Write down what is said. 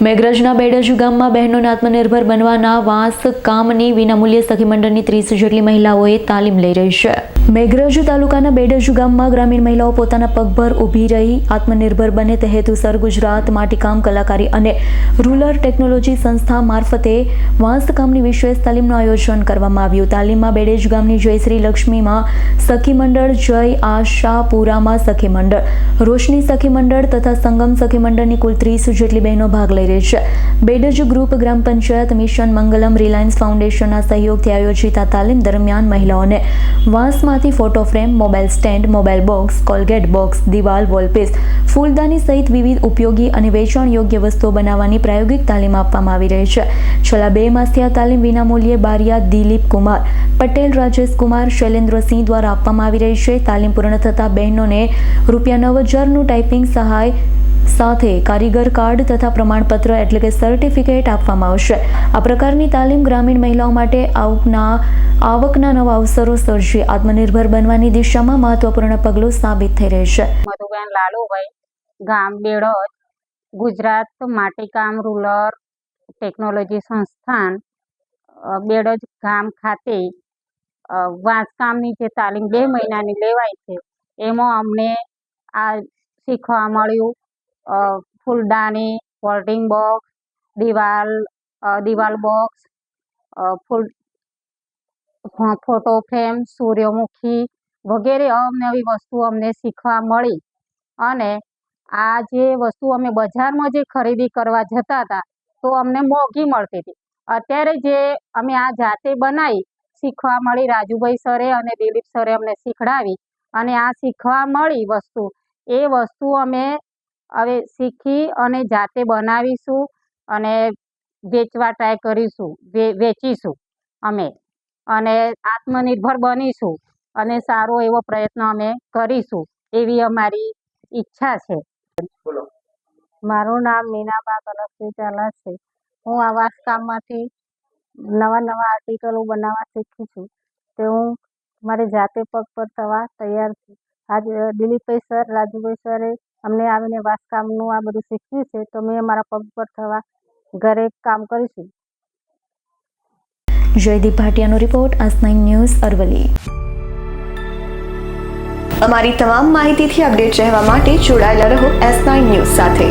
મેઘરજના બેડજ ગામમાં બહેનોને આત્મનિર્ભર બનવાના વાંસ કામની વિનામૂલ્યે સખી મંડળની 30 જેટલી મહિલાઓએ તાલીમ લઈ રહી છે। મેઘરજ તાલુકાના બેડજ ગામમાં ગ્રામીણ મહિલાઓ પોતાના પગભર ઊભી રહી આત્મનિર્ભર બને તે હેતુસર ગુજરાત માટીકામ કલાકારી અને રૂરલ ટેકનોલોજી સંસ્થા મારફતે વાંસ કામની વિશેષ તાલીમનું આયોજન કરવામાં આવ્યું। તાલીમમાં બેડજ ગામની જયશ્રી લક્ષ્મીમાં સખી મંડળ, જય આશાપુરામાં સખી મંડળ, રોશની સખી મંડળ તથા સંગમ સખી મંડળની કુલ 30 જેટલી બહેનો ભાગ લઈ રહી છે। બેડજ ગ્રુપ, ગ્રામ પંચાયત, મિશન મંગલમ, રિલાયન્સ ફાઉન્ડેશનના સહયોગથી આયોજિત આ તાલીમ દરમિયાન મહિલાઓને વાંસમાંથી photo frame, mobile stand, mobile box, Colgate box, દિવાલ વોલપીસ, ફૂલદાની સહિત વિવિધ ઉપયોગી અને વેચાણ યોગ્ય વસ્તુઓ બનાવવાની પ્રાયોગિક તાલીમ આપવામાં આવી રહી છે। છેલ્લા 2 માસથી આ તાલીમ વિનામૂલ્યે બારિયા દિલીપ કુમાર, પટેલ રાજેશ કુમાર, શૈલેન્દ્રસિંહ દ્વારા આપવામાં આવી રહી છે। તાલીમ પૂર્ણ થતા બહેનોને ₹9,000નું ટાઈપિંગ સહાય સાથે કારીગર કાર્ડ તથા પ્રમાણપત્ર એટલે કે સર્ટિફિકેટ આપવામાં આવશે। આ પ્રકારની તાલીમ ગ્રામીણ મહિલાઓ માટે આવકના નવા અવસરો સર્જી આત્મનિર્ભર બનવાની દિશામાં મહત્વપૂર્ણ પગલું સાબિત થઈ રહી છે। મધુબેન લાલુભાઈ, ગામ બેડજ, ગુજરાત માટીકામ રૂરલ ટેકનોલોજી સંસ્થાન બેડજ ગામ ખાતે વાંસકામની જે તાલીમ 2 મહિનાની લેવાય છે એમાં અમને આ શીખવા મળ્યું। ફૂલદાની, હોલ્ડિંગ બોક્સ, દિવાલ બોક્સ, ફોટો ફ્રેમ, સૂર્યમુખી વગેરે અવનવી વસ્તુઓ અમને શીખવા મળી। અને આ જે વસ્તુ અમે બજારમાં જે ખરીદી કરવા જતા હતા તો અમને મોંઘી મળતી હતી, અત્યારે જે અમે આ જાતે બનાવી શીખવા મળી। રાજુભાઈ સરે અને દિલીપ સરે અમને શીખડાવી અને આ શીખવા મળી વસ્તુ, એ વસ્તુ અમે હવે શીખી અને જાતે બનાવીશું અને વેચવા ટ્રાય કરીશું, વેચીશું અમે અને આત્મનિર્ભર બનીશું અને સારો એવો પ્રયત્ન અમે કરીશું એવી અમારી ઈચ્છા છે। મારું નામ મીનાબા કનકસિંહ ઝાલા છે। હું આ વાંસકામમાંથી નવા આર્ટિકલો બનાવવા શીખી છું તે હું મારી જાતે પગ પર થવા તૈયાર છું। આજે દિલીપભાઈ સર, રાજુભાઈ સરે અમને આવીને વાંસકામનું આ બધું શીખવ્યું છે તો મેં મારા પગ પર થવા ઘરે કામ કરીશું। જયદીપ ભાટિયાનો રિપોર્ટ, AS9 ન્યૂઝ, અરવલ્લી। અમારી તમામ માહિતીથી અપડેટ રહેવા માટે જોડાયેલા રહો AS9 ન્યૂઝ સાથે।